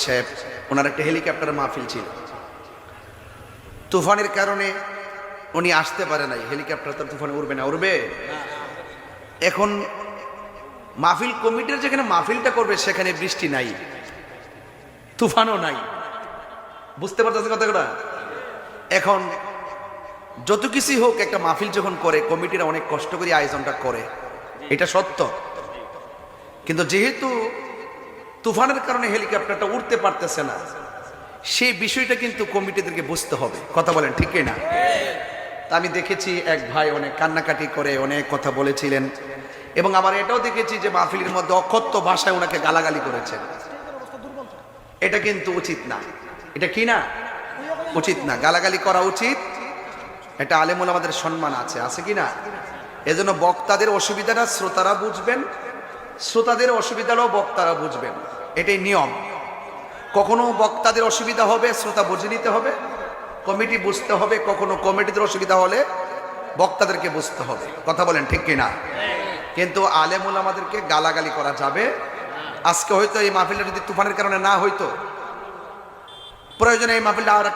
সাহেব ওনার একটা হেলিকপ্টারের মাহফিল ছিল। তুফানের কারণে উনি আসতে পারে নাই। হেলিকপ্টার তো তুফানে উড়বে না, উড়বে? এখন মাহফিল কমিটির যেখানে মাহফিলটা করবে সেখানে বৃষ্টি নাই, তুফানও নাই। বুঝতে পারতেছে কথাটা? এখন যত কিছুই হোক, একটা মাহফিল যখন করে কমিটিরা অনেক কষ্ট করে আয়োজনটা করে, এটা সত্য। কিন্তু যেহেতু তুফানের কারণে হেলিকপ্টারটা উঠতে পারতেছে না, সেই বিষয়টা কিন্তু কমিটিদেরকে বুঝতে হবে। কথা বলেন ঠিক না? তা আমি দেখেছি এক ভাই অনেক কান্নাকাটি করে অনেক কথা বলেছিলেন, এবং আবার এটাও দেখেছি যে মাহফিলের মধ্যে অকথ্য ভাষায় ওনাকে গালাগালি করেছেন। এটা কিন্তু উচিত না। এটা কি না? উচিত না, গালাগালি করা উচিত। এটা আলেমুল আমাদের সম্মান আছে, আছে কি না? এজন্য বক্তাদের অসুবিধাটা শ্রোতারা বুঝবেন, শ্রোতাদের অসুবিধাটাও বক্তারা বুঝবেন, এটাই নিয়ম। কখনো বক্তাদের অসুবিধা হবে, শ্রোতা বুঝে নিতে হবে, কমিটি বুঝতে হবে। কখনো কমিটিদের অসুবিধা হলে বক্তাদেরকে বুঝতে হবে। কথা বলেন ঠিক কিনা? কিন্তু আলেমুল আমাদেরকে গালাগালি করা যাবে। আজকে হয়তো এই মাহফিলটা যদি তুফানের কারণে না হইতো, প্রয়োজনে এই মাহফিলটা আরেক